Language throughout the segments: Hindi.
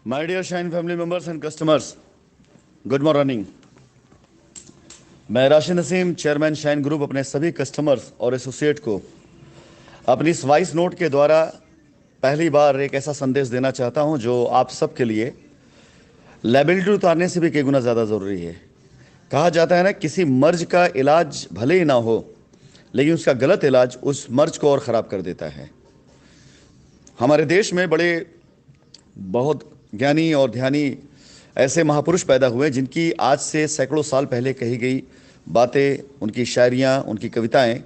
My dear Shine family members and customers, good morning. मैं Rashid Naseem chairman shine group अपने सभी कस्टमर्स और एसोसिएट को अपनी इस वॉइस नोट के द्वारा पहली बार एक ऐसा संदेश देना चाहता हूं जो आप सबके लिए लायबिलिटी उतारने से भी कई गुना ज़्यादा ज़रूरी है। कहा जाता है ना, किसी मर्ज का इलाज भले ही ना हो लेकिन उसका गलत इलाज उस मर्ज को और ख़राब कर देता है। हमारे देश में बहुत ज्ञानी और ध्यानी ऐसे महापुरुष पैदा हुए जिनकी आज से सैकड़ों साल पहले कही गई बातें, उनकी शायरियाँ, उनकी कविताएं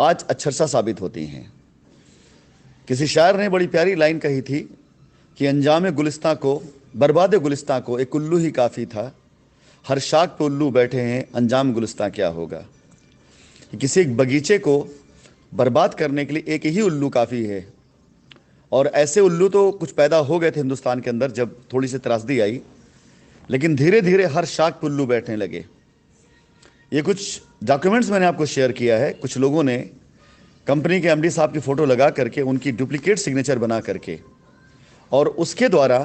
आज अक्षरशः साबित होती हैं। किसी शायर ने बड़ी प्यारी लाइन कही थी कि अंजाम गुलिस्तां को, बर्बाद गुलिस्तां को एक उल्लू ही काफ़ी था, हर शाख पे उल्लू बैठे हैं, अंजाम गुलिस्तां क्या होगा। किसी एक बगीचे को बर्बाद करने के लिए एक ही उल्लू काफ़ी है, और ऐसे उल्लू तो कुछ पैदा हो गए थे हिंदुस्तान के अंदर जब थोड़ी सी त्रासदी आई, लेकिन धीरे धीरे हर शाख पे उल्लू बैठने लगे। ये कुछ डॉक्यूमेंट्स मैंने आपको शेयर किया है। कुछ लोगों ने कंपनी के एमडी साहब की फ़ोटो लगा करके, उनकी डुप्लीकेट सिग्नेचर बना करके, और उसके द्वारा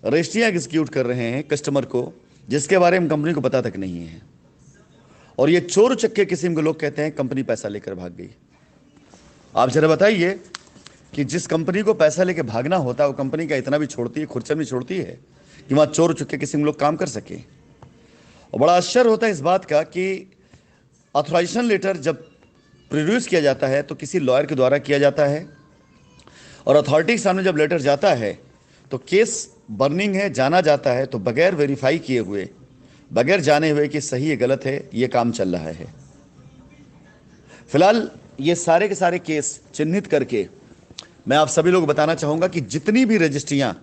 रजिस्ट्रियाँ एग्जीक्यूट कर रहे हैं कस्टमर को, जिसके बारे में कंपनी को पता तक नहीं है। और ये चोर चक्के किस्म के लोग कहते हैं कंपनी पैसा लेकर भाग गई। आप जरा बताइए कि जिस कंपनी को पैसा लेके भागना होता है वो कंपनी का इतना भी छोड़ती है, खुर्चन भी छोड़ती है कि वहाँ चोर चुके किस्म लोग काम कर सके। और बड़ा आश्चर्य होता है इस बात का कि ऑथराइजेशन लेटर जब प्रोड्यूस किया जाता है तो किसी लॉयर के द्वारा किया जाता है, और अथॉरिटी के सामने जब लेटर जाता है तो केस बर्निंग है, जाना जाता है तो बगैर वेरीफाई किए हुए, बगैर जाने हुए कि सही है गलत है, ये काम चल रहा है। फिलहाल ये सारे के सारे केस चिन्हित करके मैं आप सभी लोग बताना चाहूँगा कि जितनी भी रजिस्ट्रियाँ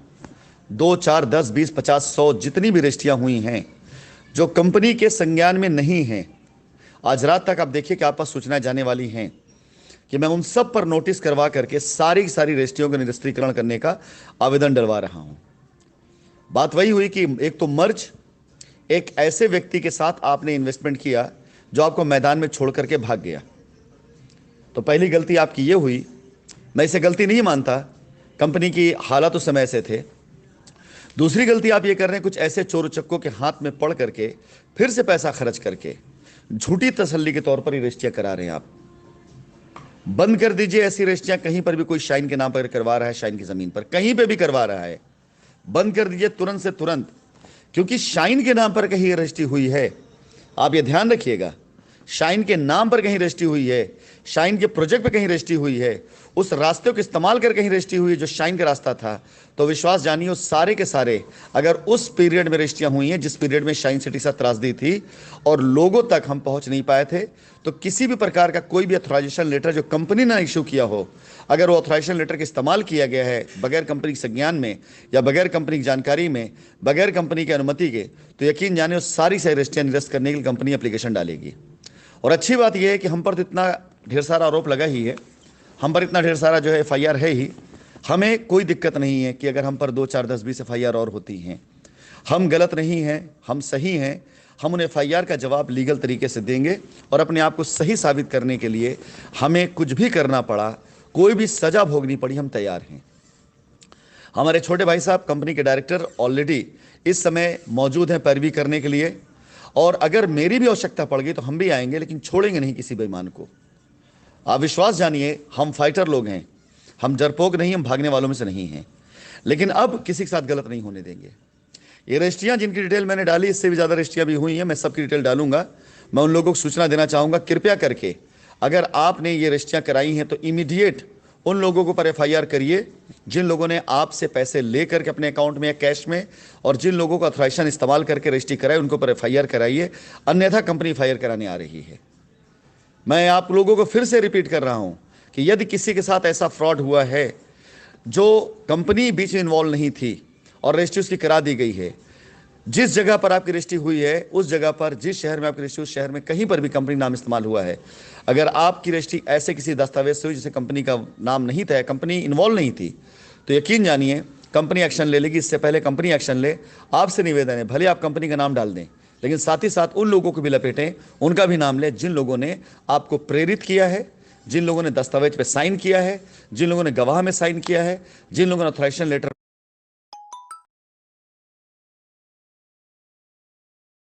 2, 4, 10, 20, 50, 100 जितनी भी रजिस्ट्रियाँ हुई हैं जो कंपनी के संज्ञान में नहीं हैं, आज रात तक आप देखिए कि आप पास सूचना जाने वाली हैं कि मैं उन सब पर नोटिस करवा करके सारी की सारी रजिस्ट्रियों का निरस्त्रीकरण करने का आवेदन डलवा रहा हूँ। बात वही हुई कि एक तो मर्ज, एक ऐसे व्यक्ति के साथ आपने इन्वेस्टमेंट किया जो आपको मैदान में छोड़ करके भाग गया। तो पहली गलती आपकी ये हुई। मैं इसे गलती नहीं मानता, कंपनी की हालात उस समय ऐसे थे। दूसरी गलती आप ये कर रहे हैं, कुछ ऐसे चोर चक्कों के हाथ में पड़ करके फिर से पैसा खर्च करके झूठी तसल्ली के तौर पर ही रजिस्ट्रियाँ करा रहे हैं। आप बंद कर दीजिए ऐसी रजिस्ट्रियाँ। कहीं पर भी कोई शाइन के नाम पर करवा रहा है, शाइन की ज़मीन पर कहीं पर भी करवा रहा है, बंद कर दीजिए तुरंत से तुरंत, क्योंकि शाइन के नाम पर कहीं रजिस्ट्री हुई है। आप ये ध्यान रखिएगा, शाइन के नाम पर कहीं रजिस्ट्री हुई है, शाइन के प्रोजेक्ट पे कहीं रजिस्ट्री हुई है, उस रास्ते को इस्तेमाल कर कहीं रजिस्ट्री हुई है जो शाइन का रास्ता था, तो विश्वास जानिए उस सारे के सारे अगर उस पीरियड में रजिस्ट्रियाँ हुई हैं जिस पीरियड में शाइन सिटी साथ त्रासदी थी और लोगों तक हम पहुंच नहीं पाए थे, तो किसी भी प्रकार का कोई भी ऑथराइजेशन लेटर जो कंपनी ने इशू किया हो, अगर वो ऑथराइजेशन लेटर का इस्तेमाल किया गया है बगैर कंपनी के संज्ञान में या बगैर कंपनी की जानकारी में, बगैर कंपनी की अनुमति के, तो यकीन जाने उस सारी से रजिस्ट्रियाँ निरस्त करने के लिए कंपनी एप्लीकेशन डालेगी। और अच्छी बात यह है कि हम पर तो इतना ढेर सारा आरोप लगा ही है, हम पर इतना ढेर सारा जो है FIR है ही, हमें कोई दिक्कत नहीं है कि अगर हम पर 2, 4, 10, 20 FIR और होती हैं। हम गलत नहीं हैं, हम सही हैं। हम उन FIR का जवाब लीगल तरीके से देंगे और अपने आप को सही साबित करने के लिए हमें कुछ भी करना पड़ा, कोई भी सज़ा भोगनी पड़ी, हम तैयार हैं। हमारे छोटे भाई साहब कंपनी के डायरेक्टर ऑलरेडी इस समय मौजूद हैं पैरवी करने के लिए, और अगर मेरी भी आवश्यकता पड़ गई तो हम भी आएंगे, लेकिन छोड़ेंगे नहीं किसी बेईमान को। आप विश्वास जानिए, हम फाइटर लोग हैं, हम डरपोक नहीं, हम भागने वालों में से नहीं हैं। लेकिन अब किसी के साथ गलत नहीं होने देंगे। ये रजिस्ट्रियाँ जिनकी डिटेल मैंने डाली, इससे भी ज़्यादा रजिस्ट्रियाँ भी हुई हैं, मैं सबकी डिटेल डालूंगा। मैं उन लोगों को सूचना देना चाहूँगा, कृपया करके अगर आपने ये रजिस्ट्रियाँ कराई हैं तो इमीडिएट उन लोगों को पर FIR करिए जिन लोगों ने आपसे पैसे ले करके अपने अकाउंट में या कैश में, और जिन लोगों को ऑथराइजेशन इस्तेमाल करके रजिस्ट्री कराए उनको पर FIR कराइए, अन्यथा कंपनी FIR कराने आ रही है। मैं आप लोगों को फिर से रिपीट कर रहा हूं कि यदि किसी के साथ ऐसा फ्रॉड हुआ है जो कंपनी बीच में इन्वॉल्व नहीं थी और रजिस्ट्री उसकी करा दी गई है, जिस जगह पर आपकी रजिस्ट्री हुई है उस जगह पर, जिस शहर में आपकी रजिस्ट्री, उस शहर में कहीं पर भी कंपनी नाम इस्तेमाल हुआ है, अगर आपकी रजिस्ट्री ऐसे किसी दस्तावेज से हुई जिसे कंपनी का नाम नहीं था, कंपनी इन्वॉल्व नहीं थी, तो यकीन जानिए कंपनी एक्शन ले लेगी। इससे पहले कंपनी एक्शन ले, आपसे निवेदन है, भले आप कंपनी का नाम डाल दें, लेकिन साथ ही साथ उन लोगों को भी लपेटें, उनका भी नाम लें जिन लोगों ने आपको प्रेरित किया है, जिन लोगों ने दस्तावेज पे साइन किया है, जिन लोगों ने गवाह में साइन किया है, जिन लोगों ने ऑथराइजेशन लेटर